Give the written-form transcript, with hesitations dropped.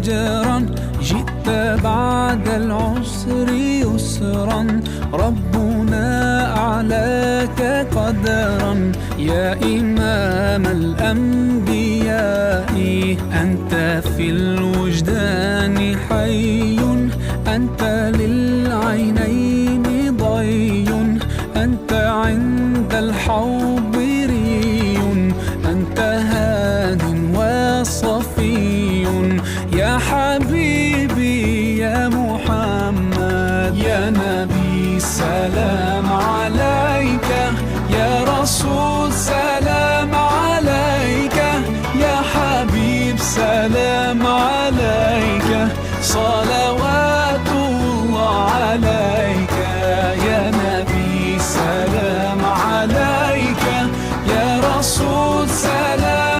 أجرا، جئت بعد العسر يسرا، ربنا أعلاك قدرا. يا إمام الأنبياء أنت في الوجدان حي، أنت للعينين ضي، أنت عند الحوض ري، أنت هاد وصفي. يا حبيبي يا محمد، يا نبي سلام عليك، يا رسول سلام عليك، يا حبيب سلام عليك، صلاة